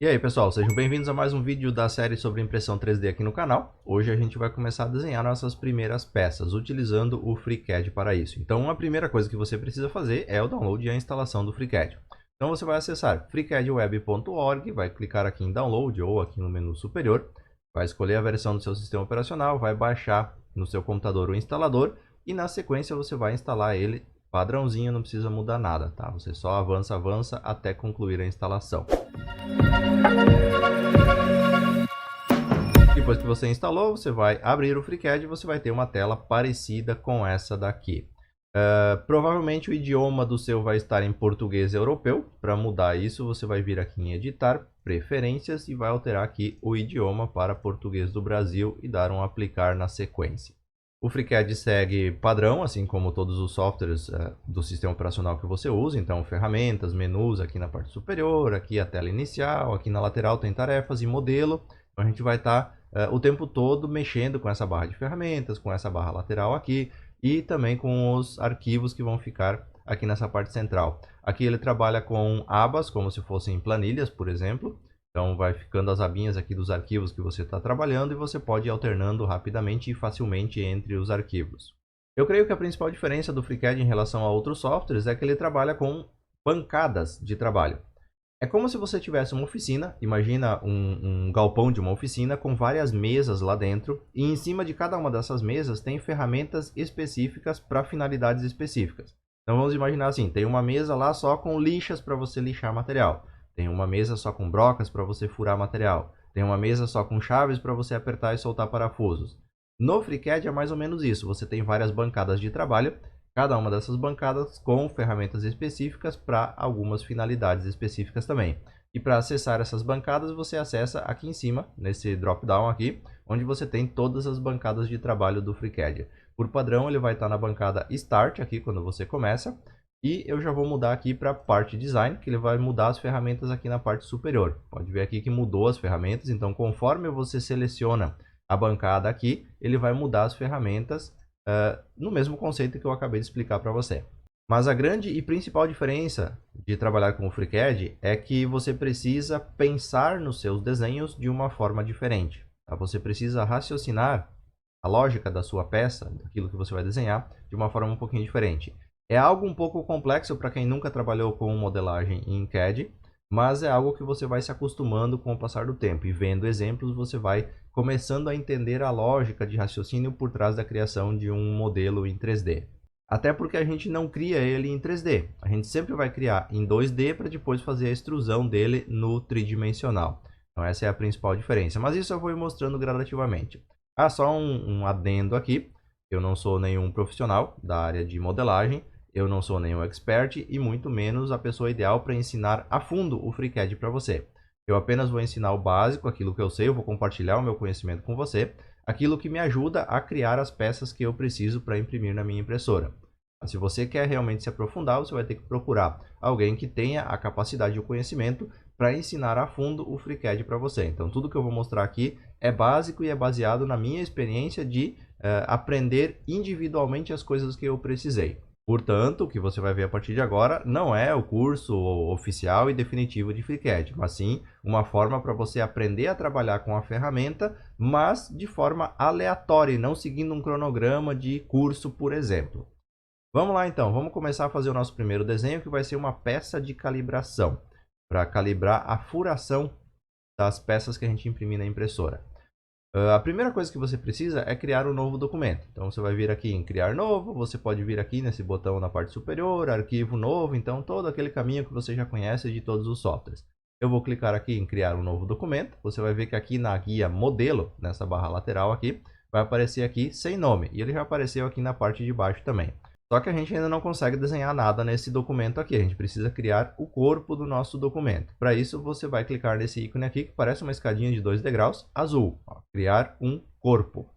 E aí pessoal, sejam bem-vindos a mais um vídeo da série sobre impressão 3D aqui no canal. Hoje a gente vai começar a desenhar nossas primeiras peças, utilizando o FreeCAD para isso. Então a primeira coisa que você precisa fazer é o download e a instalação do FreeCAD. Então você vai acessar freecadweb.org, vai clicar aqui em download ou aqui no menu superior, vai escolher a versão do seu sistema operacional, vai baixar no seu computador o instalador e na sequência você vai instalar ele padrãozinho, não precisa mudar nada, tá? Você só avança até concluir a instalação. Depois que você instalou, você vai abrir o FreeCAD e você vai ter uma tela parecida com essa daqui. Provavelmente o idioma do seu vai estar em português europeu. Para mudar isso, você vai vir aqui em editar, preferências e vai alterar aqui o idioma para português do Brasil e dar um aplicar na sequência. O FreeCAD segue padrão, assim como todos os softwares do sistema operacional que você usa. Então, ferramentas, menus aqui na parte superior, aqui a tela inicial, aqui na lateral tem tarefas e modelo. Então, a gente vai estar o tempo todo mexendo com essa barra de ferramentas, com essa barra lateral aqui e também com os arquivos que vão ficar aqui nessa parte central. Aqui ele trabalha com abas, como se fossem planilhas, por exemplo. Então vai ficando as abinhas aqui dos arquivos que você está trabalhando e você pode ir alternando rapidamente e facilmente entre os arquivos. Eu creio que a principal diferença do FreeCAD em relação a outros softwares é que ele trabalha com bancadas de trabalho. É como se você tivesse uma oficina, imagina um galpão de uma oficina com várias mesas lá dentro e em cima de cada uma dessas mesas tem ferramentas específicas para finalidades específicas. Então vamos imaginar assim, tem uma mesa lá só com lixas para você lixar material. Tem uma mesa só com brocas para você furar material. Tem uma mesa só com chaves para você apertar e soltar parafusos. No FreeCAD é mais ou menos isso. Você tem várias bancadas de trabalho. Cada uma dessas bancadas com ferramentas específicas para algumas finalidades específicas também. E para acessar essas bancadas, você acessa aqui em cima, nesse drop-down aqui, onde você tem todas as bancadas de trabalho do FreeCAD. Por padrão, ele vai estar na bancada Start aqui quando você começa. E eu já vou mudar aqui para a parte Design, que ele vai mudar as ferramentas aqui na parte superior. Pode ver aqui que mudou as ferramentas, então conforme você seleciona a bancada aqui, ele vai mudar as ferramentas no mesmo conceito que eu acabei de explicar para você. Mas a grande e principal diferença de trabalhar com o FreeCAD é que você precisa pensar nos seus desenhos de uma forma diferente. Tá? Você precisa raciocinar a lógica da sua peça, daquilo que você vai desenhar, de uma forma um pouquinho diferente. É algo um pouco complexo para quem nunca trabalhou com modelagem em CAD, mas é algo que você vai se acostumando com o passar do tempo. E vendo exemplos, você vai começando a entender a lógica de raciocínio por trás da criação de um modelo em 3D. Até porque a gente não cria ele em 3D. A gente sempre vai criar em 2D para depois fazer a extrusão dele no tridimensional. Então essa é a principal diferença. Mas isso eu vou ir mostrando gradativamente. Só um adendo aqui. Eu não sou nenhum profissional da área de modelagem. Eu não sou nenhum expert e muito menos a pessoa ideal para ensinar a fundo o FreeCAD para você. Eu apenas vou ensinar o básico, aquilo que eu sei, eu vou compartilhar o meu conhecimento com você, aquilo que me ajuda a criar as peças que eu preciso para imprimir na minha impressora. Se você quer realmente se aprofundar, você vai ter que procurar alguém que tenha a capacidade e o conhecimento para ensinar a fundo o FreeCAD para você. Então tudo que eu vou mostrar aqui é básico e é baseado na minha experiência de aprender individualmente as coisas que eu precisei. Portanto, o que você vai ver a partir de agora não é o curso oficial e definitivo de FreeCAD, mas sim uma forma para você aprender a trabalhar com a ferramenta, mas de forma aleatória, não seguindo um cronograma de curso, por exemplo. Vamos lá então, vamos começar a fazer o nosso primeiro desenho, que vai ser uma peça de calibração, para calibrar a furação das peças que a gente imprimir na impressora. A primeira coisa que você precisa é criar um novo documento. Então você vai vir aqui em criar novo, você pode vir aqui nesse botão na parte superior, arquivo novo, então todo aquele caminho que você já conhece de todos os softwares. Eu vou clicar aqui em criar um novo documento, você vai ver que aqui na guia modelo, nessa barra lateral aqui, vai aparecer aqui sem nome, e ele já apareceu aqui na parte de baixo também. Só que a gente ainda não consegue desenhar nada nesse documento aqui, a gente precisa criar o corpo do nosso documento. Para isso, você vai clicar nesse ícone aqui, que parece uma escadinha de 2 degraus, azul. Criar um corpo.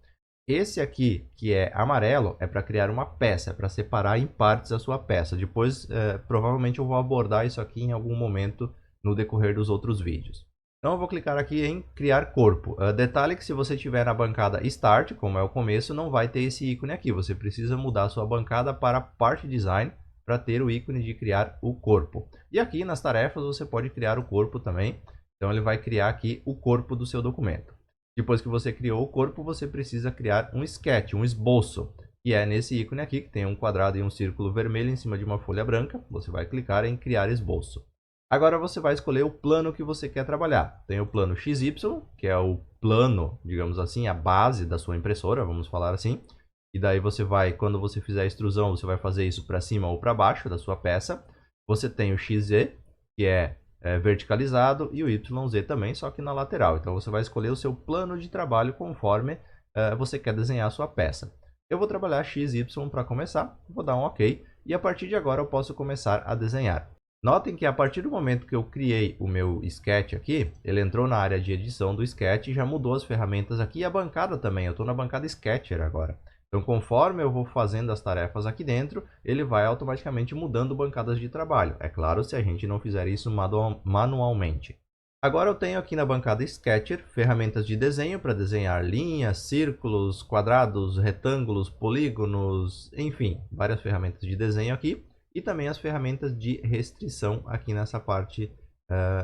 Esse aqui, que é amarelo, é para criar uma peça, é para separar em partes a sua peça. Depois, provavelmente eu vou abordar isso aqui em algum momento no decorrer dos outros vídeos. Então eu vou clicar aqui em criar corpo. Detalhe que se você tiver na bancada Start, como é o começo, não vai ter esse ícone aqui. Você precisa mudar a sua bancada para parte Design para ter o ícone de criar o corpo. E aqui nas tarefas você pode criar o corpo também. Então ele vai criar aqui o corpo do seu documento. Depois que você criou o corpo, você precisa criar um sketch, um esboço, que é nesse ícone aqui, que tem um quadrado e um círculo vermelho em cima de uma folha branca. Você vai clicar em criar esboço. Agora você vai escolher o plano que você quer trabalhar. Tem o plano XY, que é o plano, digamos assim, a base da sua impressora, vamos falar assim. E daí você vai, quando você fizer a extrusão, você vai fazer isso para cima ou para baixo da sua peça. Você tem o XZ, que é verticalizado, e o YZ também, só que na lateral. Então você vai escolher o seu plano de trabalho conforme você quer desenhar a sua peça. Eu vou trabalhar XY para começar, vou dar um OK, e a partir de agora eu posso começar a desenhar. Notem que a partir do momento que eu criei o meu sketch aqui, ele entrou na área de edição do sketch e já mudou as ferramentas aqui e a bancada também. Eu estou na bancada Sketcher agora. Então, conforme eu vou fazendo as tarefas aqui dentro, ele vai automaticamente mudando bancadas de trabalho. É claro, se a gente não fizer isso manualmente. Agora eu tenho aqui na bancada Sketcher ferramentas de desenho para desenhar linhas, círculos, quadrados, retângulos, polígonos, enfim, várias ferramentas de desenho aqui. E também as ferramentas de restrição aqui nessa parte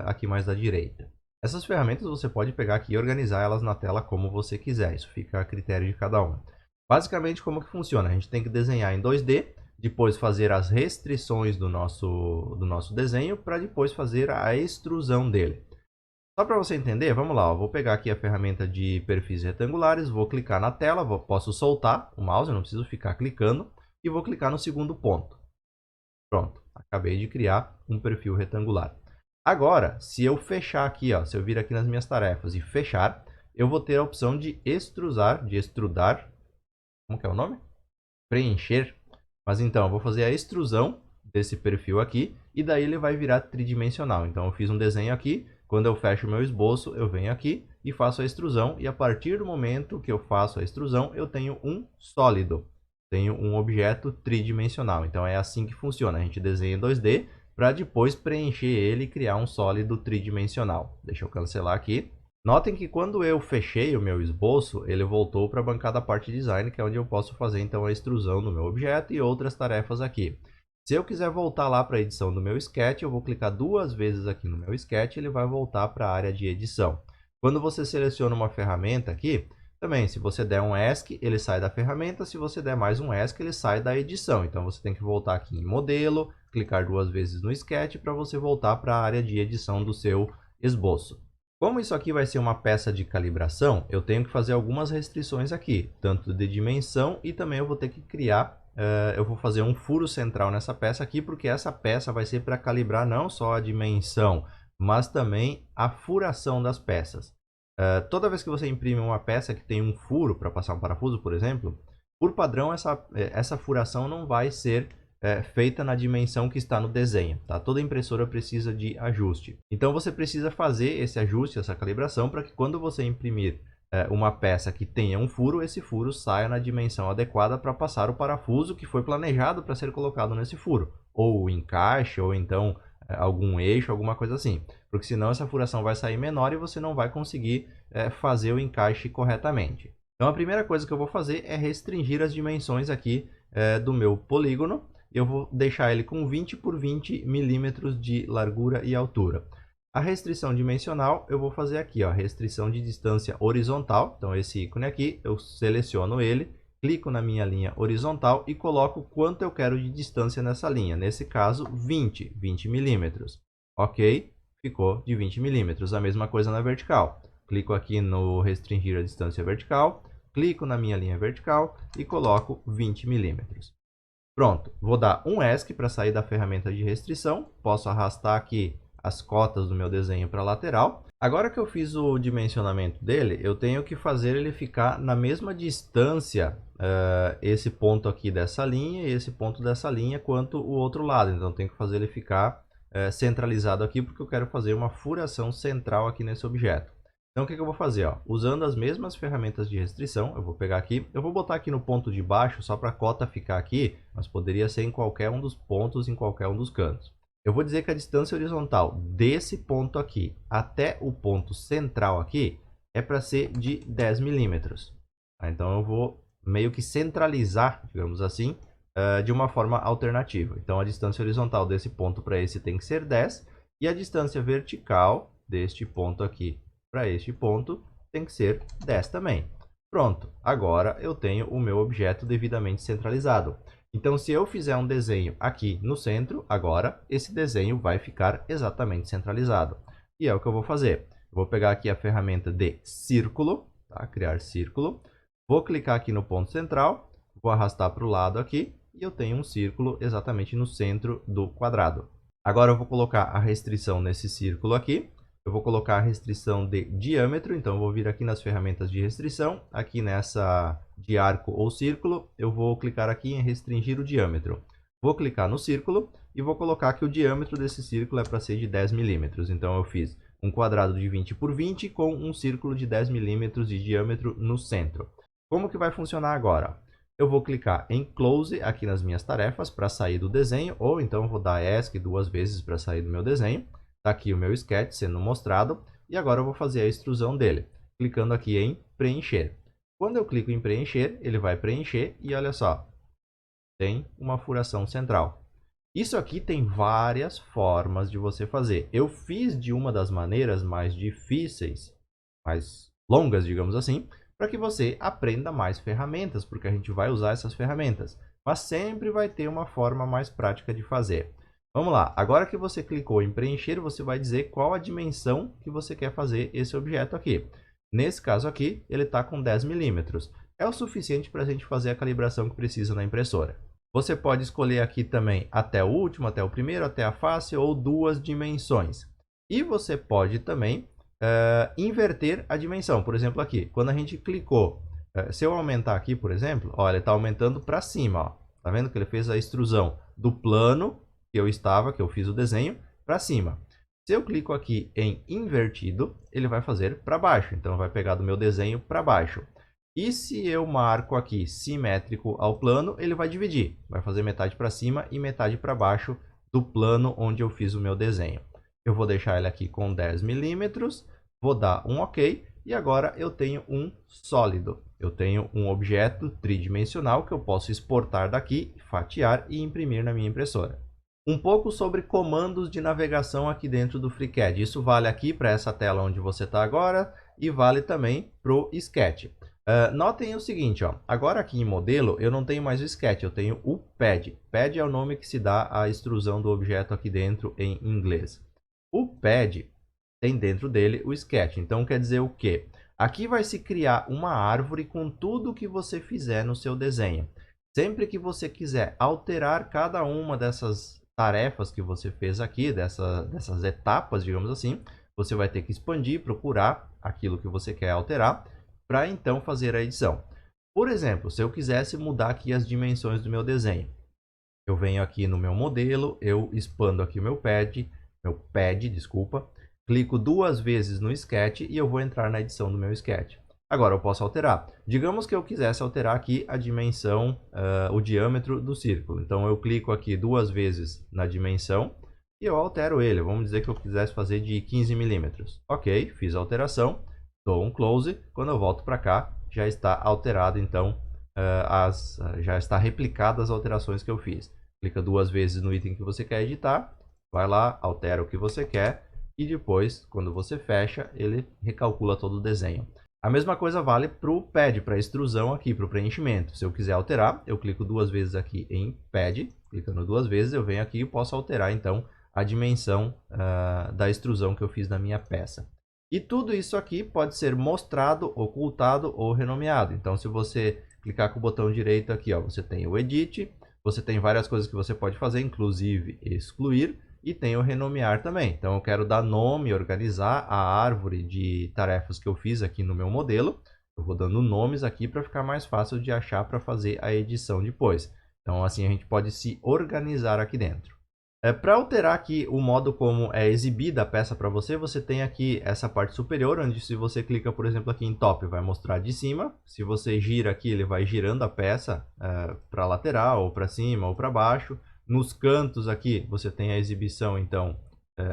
aqui mais da direita. Essas ferramentas você pode pegar aqui e organizar elas na tela como você quiser. Isso fica a critério de cada um. Basicamente, como que funciona? A gente tem que desenhar em 2D, depois fazer as restrições do nosso desenho, para depois fazer a extrusão dele. Só para você entender, vamos lá, ó, vou pegar aqui a ferramenta de perfis retangulares, vou clicar na tela, posso soltar o mouse, eu não preciso ficar clicando, e vou clicar no segundo ponto. Pronto, acabei de criar um perfil retangular. Agora, se eu fechar aqui, ó, se eu vir aqui nas minhas tarefas e fechar, eu vou ter a opção de extrusar, de extrudar. Como que é o nome? Preencher. Mas então, eu vou fazer a extrusão desse perfil aqui e daí ele vai virar tridimensional. Então, eu fiz um desenho aqui. Quando eu fecho o meu esboço, eu venho aqui e faço a extrusão. E a partir do momento que eu faço a extrusão, eu tenho um sólido. Tenho um objeto tridimensional. Então, é assim que funciona. A gente desenha em 2D para depois preencher ele e criar um sólido tridimensional. Deixa eu cancelar aqui. Notem que quando eu fechei o meu esboço, ele voltou para a bancada parte design, que é onde eu posso fazer então a extrusão do meu objeto e outras tarefas aqui. Se eu quiser voltar lá para a edição do meu sketch, eu vou clicar duas vezes aqui no meu sketch e ele vai voltar para a área de edição. Quando você seleciona uma ferramenta aqui, também se você der um ESC, ele sai da ferramenta, se você der mais um ESC, ele sai da edição. Então você tem que voltar aqui em modelo, clicar duas vezes no sketch para você voltar para a área de edição do seu esboço. Como isso aqui vai ser uma peça de calibração, eu tenho que fazer algumas restrições aqui, tanto de dimensão e também eu vou ter que criar, eu vou fazer um furo central nessa peça aqui, porque essa peça vai ser para calibrar não só a dimensão, mas também a furação das peças. Toda vez que você imprime uma peça que tem um furo para passar um parafuso, por exemplo, por padrão essa furação não vai ser feita na dimensão que está no desenho, tá? Toda impressora precisa de ajuste. Então você precisa fazer esse ajuste, essa calibração, para que quando você imprimir uma peça que tenha um furo, esse furo saia na dimensão adequada para passar o parafuso que foi planejado para ser colocado nesse furo. Ou o encaixe, ou então algum eixo, alguma coisa assim. Porque senão essa furação vai sair menor e você não vai conseguir fazer o encaixe corretamente. Então a primeira coisa que eu vou fazer é restringir as dimensões aqui do meu polígono. Eu vou deixar ele com 20 por 20 milímetros de largura e altura. A restrição dimensional eu vou fazer aqui, ó, restrição de distância horizontal. Então esse ícone aqui, eu seleciono ele, clico na minha linha horizontal e coloco quanto eu quero de distância nessa linha. Nesse caso, 20 milímetros. Ok, ficou de 20 milímetros. A mesma coisa na vertical. Clico aqui no restringir a distância vertical, clico na minha linha vertical e coloco 20 milímetros. Pronto, vou dar um ESC para sair da ferramenta de restrição. Posso arrastar aqui as cotas do meu desenho para a lateral. Agora que eu fiz o dimensionamento dele, eu tenho que fazer ele ficar na mesma distância, esse ponto aqui dessa linha e esse ponto dessa linha, quanto o outro lado. Então, eu tenho que fazer ele ficar centralizado aqui, porque eu quero fazer uma furação central aqui nesse objeto. Então, o que eu vou fazer? Ó? Usando as mesmas ferramentas de restrição, eu vou pegar aqui, eu vou botar aqui no ponto de baixo, só para a cota ficar aqui, mas poderia ser em qualquer um dos pontos, em qualquer um dos cantos. Eu vou dizer que a distância horizontal desse ponto aqui até o ponto central aqui é para ser de 10 milímetros. Então, eu vou meio que centralizar, digamos assim, de uma forma alternativa. Então, a distância horizontal desse ponto para esse tem que ser 10, e a distância vertical deste ponto aqui para este ponto tem que ser 10 também. Pronto, agora eu tenho o meu objeto devidamente centralizado. Então, se eu fizer um desenho aqui no centro, agora esse desenho vai ficar exatamente centralizado. E é o que eu vou fazer. Eu vou pegar aqui a ferramenta de círculo, tá? Criar círculo. Vou clicar aqui no ponto central, vou arrastar para o lado aqui e eu tenho um círculo exatamente no centro do quadrado. Agora eu vou colocar a restrição nesse círculo aqui. Eu vou colocar a restrição de diâmetro, então eu vou vir aqui nas ferramentas de restrição, aqui nessa de arco ou círculo, eu vou clicar aqui em restringir o diâmetro. Vou clicar no círculo e vou colocar que o diâmetro desse círculo é para ser de 10 milímetros. Então eu fiz um quadrado de 20 por 20 com um círculo de 10 milímetros de diâmetro no centro. Como que vai funcionar agora? Eu vou clicar em Close aqui nas minhas tarefas para sair do desenho, ou então vou dar ESC 2 vezes para sair do meu desenho. Está aqui o meu sketch sendo mostrado e agora eu vou fazer a extrusão dele, clicando aqui em preencher. Quando eu clico em preencher, ele vai preencher e olha só, tem uma furação central. Isso aqui tem várias formas de você fazer. Eu fiz de uma das maneiras mais difíceis, mais longas, digamos assim, para que você aprenda mais ferramentas, porque a gente vai usar essas ferramentas. Mas sempre vai ter uma forma mais prática de fazer. Vamos lá, agora que você clicou em preencher, você vai dizer qual a dimensão que você quer fazer esse objeto aqui. Nesse caso aqui, ele está com 10 milímetros. É o suficiente para a gente fazer a calibração que precisa na impressora. Você pode escolher aqui também até o último, até o primeiro, até a face ou 2 dimensões. E você pode também inverter a dimensão. Por exemplo, aqui, quando a gente clicou, se eu aumentar aqui, por exemplo, ó, ele está aumentando para cima. Ó. Tá vendo que ele fez a extrusão do plano que eu fiz o desenho, para cima. Se eu clico aqui em invertido, ele vai fazer para baixo. Então, vai pegar do meu desenho para baixo. E se eu marco aqui simétrico ao plano, ele vai dividir. Vai fazer metade para cima e metade para baixo do plano onde eu fiz o meu desenho. Eu vou deixar ele aqui com 10 milímetros, vou dar um OK. E agora eu tenho um sólido. Eu tenho um objeto tridimensional que eu posso exportar daqui, fatiar e imprimir na minha impressora. Um pouco sobre comandos de navegação aqui dentro do FreeCAD. Isso vale aqui para essa tela onde você está agora e vale também para o Sketch. Notem o seguinte, ó, agora aqui em modelo eu não tenho mais o Sketch, eu tenho o Pad. Pad é o nome que se dá à extrusão do objeto aqui dentro em inglês. O Pad tem dentro dele o Sketch, então quer dizer o quê? Aqui vai se criar uma árvore com tudo que você fizer no seu desenho. Sempre que você quiser alterar cada uma dessas tarefas que você fez aqui, dessas etapas, digamos assim, você vai ter que expandir, procurar aquilo que você quer alterar, para então fazer a edição. Por exemplo, se eu quisesse mudar aqui as dimensões do meu desenho, eu venho aqui no meu modelo, eu expando aqui o meu pad, desculpa, clico 2 vezes no Sketch e eu vou entrar na edição do meu Sketch. Agora eu posso alterar. Digamos que eu quisesse alterar aqui a dimensão, o diâmetro do círculo. Então eu clico aqui 2 vezes na dimensão e eu altero ele. Vamos dizer que eu quisesse fazer de 15 milímetros. Ok, fiz a alteração, dou um close. Quando eu volto para cá, já está alterado, então já está replicada as alterações que eu fiz. Clica 2 vezes no item que você quer editar, vai lá, altera o que você quer e depois, quando você fecha, ele recalcula todo o desenho. A mesma coisa vale para o pad, para a extrusão aqui, para o preenchimento. Se eu quiser alterar, eu clico 2 vezes aqui em pad, clicando 2 vezes, eu venho aqui e posso alterar então a dimensão da extrusão que eu fiz na minha peça. E tudo isso aqui pode ser mostrado, ocultado ou renomeado. Então, se você clicar com o botão direito aqui, ó, você tem o Edit, você tem várias coisas que você pode fazer, inclusive excluir. E tem o renomear também. Então eu quero dar nome, organizar a árvore de tarefas que eu fiz aqui no meu modelo. Eu vou dando nomes aqui para ficar mais fácil de achar para fazer a edição depois. Então assim a gente pode se organizar aqui dentro. Para alterar aqui o modo como é exibida a peça para você, você tem aqui essa parte superior, onde se você clica, por exemplo, aqui em Top, vai mostrar de cima. Se você gira aqui, ele vai girando a peça para a lateral, ou para cima, ou para baixo. Nos cantos aqui você tem a exibição, então,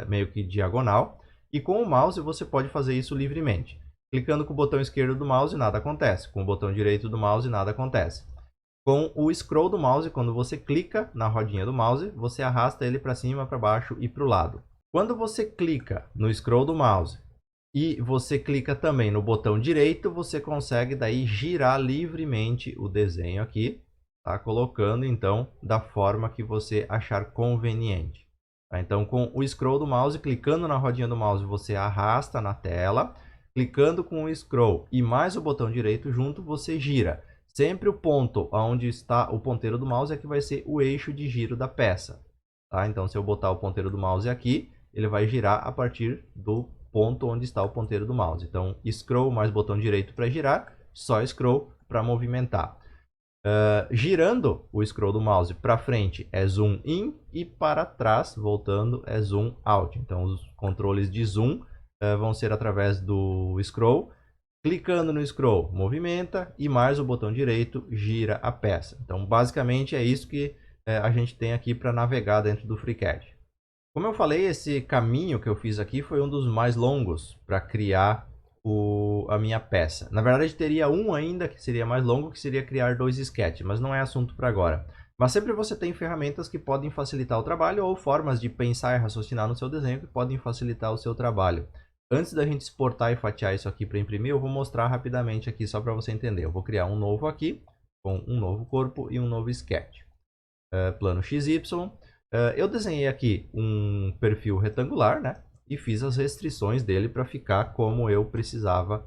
meio que diagonal. E com o mouse você pode fazer isso livremente. Clicando com o botão esquerdo do mouse, nada acontece. Com o botão direito do mouse, nada acontece. Com o scroll do mouse, quando você clica na rodinha do mouse, você arrasta ele para cima, para baixo e para o lado. Quando você clica no scroll do mouse e você clica também no botão direito, você consegue daí girar livremente o desenho aqui, tá? Colocando então da forma que você achar conveniente. Tá? Então com o scroll do mouse, clicando na rodinha do mouse, você arrasta na tela, clicando com o scroll e mais o botão direito junto, você gira. Sempre o ponto onde está o ponteiro do mouse é que vai ser o eixo de giro da peça. Tá? Então se eu botar o ponteiro do mouse aqui, ele vai girar a partir do ponto onde está o ponteiro do mouse. Então, scroll mais botão direito para girar, só scroll para movimentar. Girando o scroll do mouse para frente é zoom in e para trás, voltando, é zoom out. Então, os controles de zoom vão ser através do scroll. Clicando no scroll, movimenta e mais o botão direito gira a peça. Então, basicamente é isso que a gente tem aqui para navegar dentro do FreeCAD. Como eu falei, esse caminho que eu fiz aqui foi um dos mais longos para criar a minha peça. Na verdade, teria um ainda que seria mais longo, que seria criar 2 sketches, mas não é assunto para agora. Mas sempre você tem ferramentas que podem facilitar o trabalho ou formas de pensar e raciocinar no seu desenho que podem facilitar o seu trabalho. Antes da gente exportar e fatiar isso aqui para imprimir, eu vou mostrar rapidamente aqui só para você entender. Eu vou criar um novo aqui, com um novo corpo e um novo sketch. Plano XY. Eu desenhei aqui um perfil retangular, né? E fiz as restrições dele para ficar como eu precisava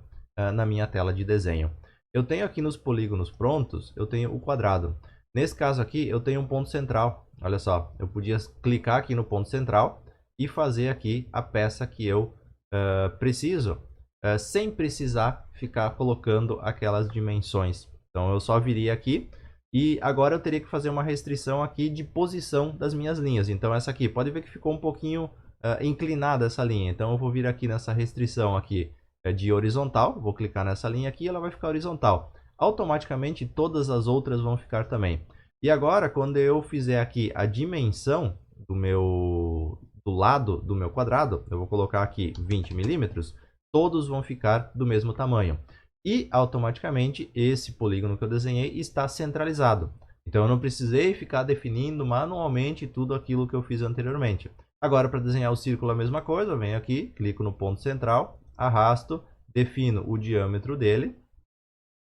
na minha tela de desenho. Eu tenho aqui nos polígonos prontos, eu tenho o quadrado. Nesse caso aqui, eu tenho um ponto central. Olha só, eu podia clicar aqui no ponto central e fazer aqui a peça que eu preciso, sem precisar ficar colocando aquelas dimensões. Então, eu só viria aqui. E agora eu teria que fazer uma restrição aqui de posição das minhas linhas. Então essa aqui, pode ver que ficou um pouquinho inclinada essa linha. Então eu vou vir aqui nessa restrição aqui de horizontal. Vou clicar nessa linha aqui e ela vai ficar horizontal. Automaticamente todas as outras vão ficar também. E agora quando eu fizer aqui a dimensão do lado do meu quadrado, eu vou colocar aqui 20 milímetros, todos vão ficar do mesmo tamanho. E automaticamente esse polígono que eu desenhei está centralizado. Então eu não precisei ficar definindo manualmente tudo aquilo que eu fiz anteriormente. Agora para desenhar o círculo a mesma coisa, eu venho aqui, clico no ponto central, arrasto, defino o diâmetro dele,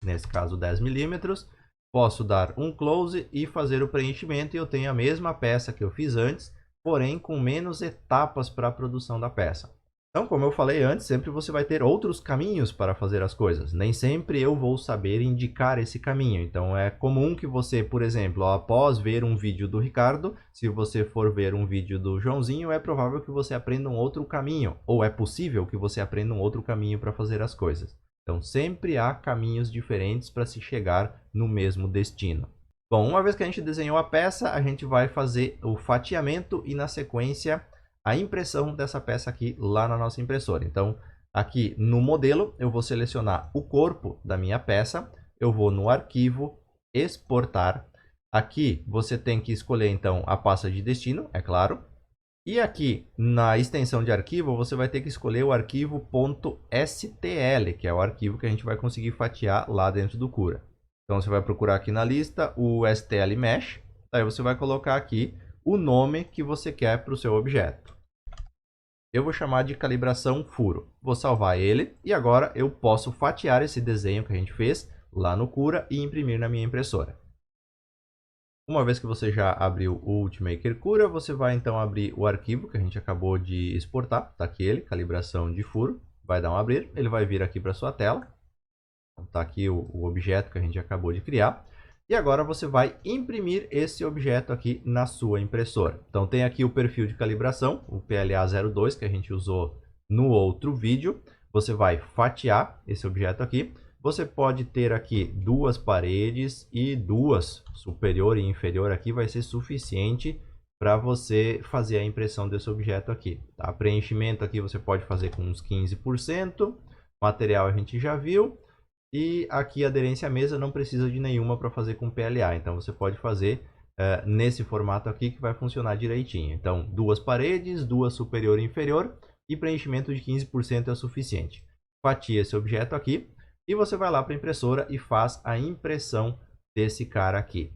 nesse caso 10 milímetros. Posso dar um close e fazer o preenchimento e eu tenho a mesma peça que eu fiz antes, porém com menos etapas para a produção da peça. Então, como eu falei antes, sempre você vai ter outros caminhos para fazer as coisas. Nem sempre eu vou saber indicar esse caminho. Então, é comum que você, por exemplo, após ver um vídeo do Ricardo, se você for ver um vídeo do Joãozinho, é provável que você aprenda um outro caminho. Ou é possível que você aprenda um outro caminho para fazer as coisas. Então, sempre há caminhos diferentes para se chegar no mesmo destino. Bom, uma vez que a gente desenhou a peça, a gente vai fazer o fatiamento e, na sequência, a impressão dessa peça aqui lá na nossa impressora. Então, aqui no modelo, eu vou selecionar o corpo da minha peça, eu vou no arquivo, exportar. Aqui você tem que escolher então a pasta de destino, é claro. E aqui na extensão de arquivo, você vai ter que escolher o arquivo .stl, que é o arquivo que a gente vai conseguir fatiar lá dentro do Cura. Então você vai procurar aqui na lista o STL Mesh, aí você vai colocar aqui o nome que você quer para o seu objeto. Eu vou chamar de calibração furo. Vou salvar ele e agora eu posso fatiar esse desenho que a gente fez lá no Cura e imprimir na minha impressora. Uma vez que você já abriu o Ultimaker Cura, você vai então abrir o arquivo que a gente acabou de exportar. Está aqui ele, calibração de furo. Vai dar um abrir, ele vai vir aqui para sua tela. Está aqui o objeto que a gente acabou de criar. E agora você vai imprimir esse objeto aqui na sua impressora. Então tem aqui o perfil de calibração, o PLA02 que a gente usou no outro vídeo. Você vai fatiar esse objeto aqui. Você pode ter aqui duas paredes e duas, superior e inferior aqui, vai ser suficiente para você fazer a impressão desse objeto aqui. Tá? Preenchimento aqui você pode fazer com uns 15%. Material a gente já viu. E aqui a aderência à mesa não precisa de nenhuma para fazer com PLA. Então você pode fazer nesse formato aqui que vai funcionar direitinho. Então duas paredes, duas superior e inferior e preenchimento de 15% é o suficiente. Fatia esse objeto aqui e você vai lá para a impressora e faz a impressão desse cara aqui.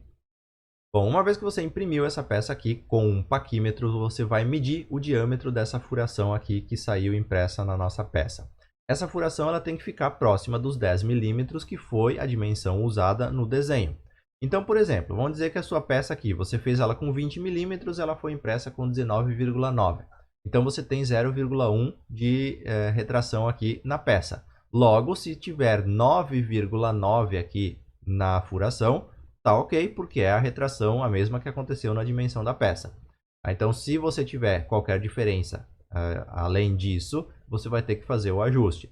Bom, uma vez que você imprimiu essa peça aqui com um paquímetro, você vai medir o diâmetro dessa furação aqui que saiu impressa na nossa peça. Essa furação ela tem que ficar próxima dos 10 milímetros, que foi a dimensão usada no desenho. Então, por exemplo, vamos dizer que a sua peça aqui, você fez ela com 20 milímetros, ela foi impressa com 19,9. Então, você tem 0,1 de retração aqui na peça. Logo, se tiver 9,9 aqui na furação, tá ok, porque é a retração a mesma que aconteceu na dimensão da peça. Então, se você tiver qualquer diferença além disso, você vai ter que fazer o ajuste.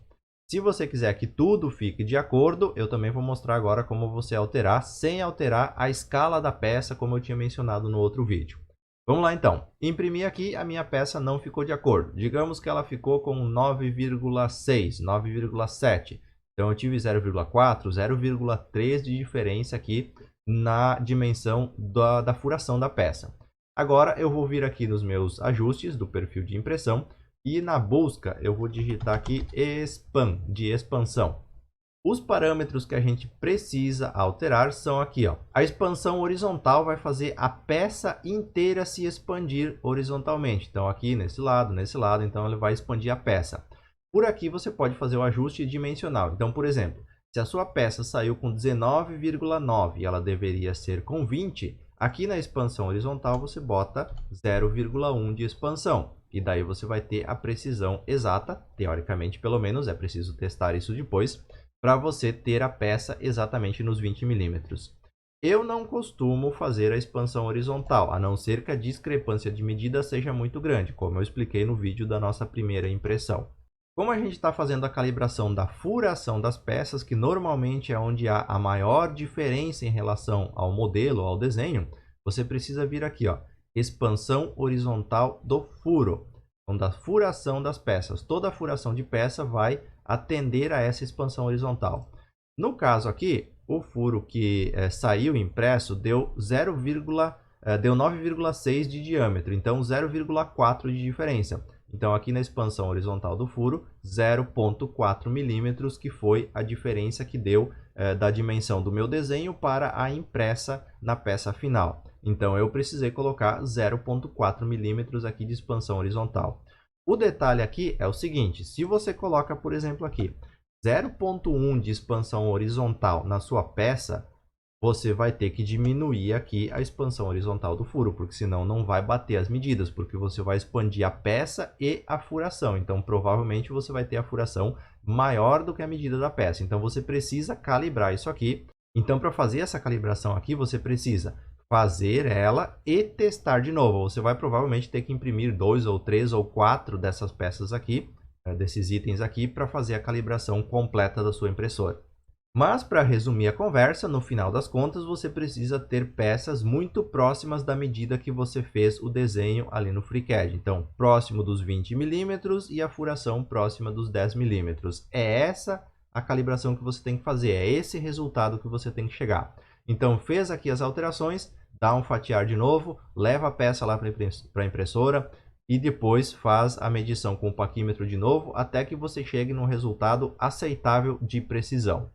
Se você quiser que tudo fique de acordo, eu também vou mostrar agora como você alterar sem alterar a escala da peça, como eu tinha mencionado no outro vídeo. Vamos lá então. Imprimi aqui, a minha peça não ficou de acordo. Digamos que ela ficou com 9,6, 9,7. Então eu tive 0,4, 0,3 de diferença aqui na dimensão da furação da peça. Agora eu vou vir aqui nos meus ajustes do perfil de impressão e na busca eu vou digitar aqui Expand, de expansão. Os parâmetros que a gente precisa alterar são aqui, ó. A expansão horizontal vai fazer a peça inteira se expandir horizontalmente. Então aqui nesse lado, então ele vai expandir a peça. Por aqui você pode fazer o ajuste dimensional. Então, por exemplo, se a sua peça saiu com 19,9 e ela deveria ser com 20, aqui na expansão horizontal você bota 0,1 de expansão. E daí você vai ter a precisão exata, teoricamente pelo menos, é preciso testar isso depois, para você ter a peça exatamente nos 20 milímetros. Eu não costumo fazer a expansão horizontal, a não ser que a discrepância de medida seja muito grande, como eu expliquei no vídeo da nossa primeira impressão. Como a gente está fazendo a calibração da furação das peças, que normalmente é onde há a maior diferença em relação ao modelo, ao desenho, você precisa vir aqui, ó, expansão horizontal do furo, então da furação das peças. Toda a furação de peça vai atender a essa expansão horizontal. No caso aqui, o furo que saiu impresso deu 9,6 de diâmetro, então 0,4 de diferença. Então aqui na expansão horizontal do furo, 0,4 milímetros, que foi a diferença que deu da dimensão do meu desenho para a impressa na peça final. Então eu precisei colocar 0,4 milímetros aqui de expansão horizontal. O detalhe aqui é o seguinte, se você coloca, por exemplo, aqui 0,1 de expansão horizontal na sua peça, você vai ter que diminuir aqui a expansão horizontal do furo, porque senão não vai bater as medidas, porque você vai expandir a peça e a furação. Então, provavelmente você vai ter a furação maior do que a medida da peça. Então, você precisa calibrar isso aqui. Então, para fazer essa calibração aqui, você precisa fazer ela e testar de novo. Você vai provavelmente ter que imprimir 2 ou 3 ou 4 dessas peças aqui, desses itens aqui, para fazer a calibração completa da sua impressora. Mas, para resumir a conversa, no final das contas, você precisa ter peças muito próximas da medida que você fez o desenho ali no FreeCAD. Então, próximo dos 20 milímetros e a furação próxima dos 10 milímetros. É essa a calibração que você tem que fazer, é esse resultado que você tem que chegar. Então, fez aqui as alterações, dá um fatiar de novo, leva a peça lá para a impressora e depois faz a medição com o paquímetro de novo, até que você chegue num resultado aceitável de precisão.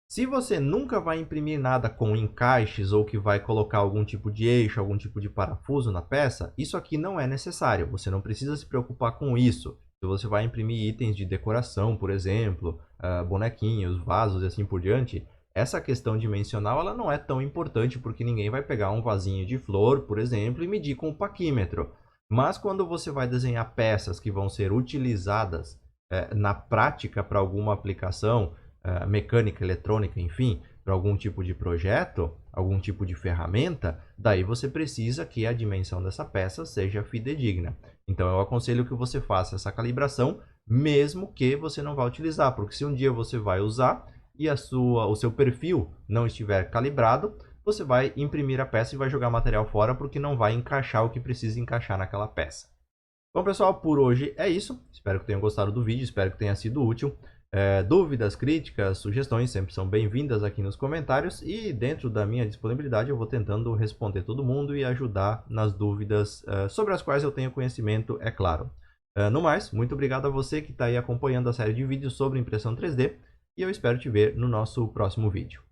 Se você nunca vai imprimir nada com encaixes ou que vai colocar algum tipo de eixo, algum tipo de parafuso na peça, isso aqui não é necessário, você não precisa se preocupar com isso. Se você vai imprimir itens de decoração, por exemplo, bonequinhos, vasos e assim por diante, essa questão dimensional ela não é tão importante, porque ninguém vai pegar um vasinho de flor, por exemplo, e medir com o paquímetro. Mas quando você vai desenhar peças que vão ser utilizadas na prática para alguma aplicação, mecânica, eletrônica, enfim, para algum tipo de projeto, algum tipo de ferramenta, daí você precisa que a dimensão dessa peça seja fidedigna. Então eu aconselho que você faça essa calibração, mesmo que você não vá utilizar, porque se um dia você vai usar e o seu perfil não estiver calibrado, você vai imprimir a peça e vai jogar material fora, porque não vai encaixar o que precisa encaixar naquela peça. Bom, pessoal, por hoje é isso. Espero que tenham gostado do vídeo, espero que tenha sido útil. Dúvidas, críticas, sugestões sempre são bem-vindas aqui nos comentários, e dentro da minha disponibilidade eu vou tentando responder todo mundo e ajudar nas dúvidas sobre as quais eu tenho conhecimento, é claro. No mais, muito obrigado a você que está aí acompanhando a série de vídeos sobre impressão 3D, e eu espero te ver no nosso próximo vídeo.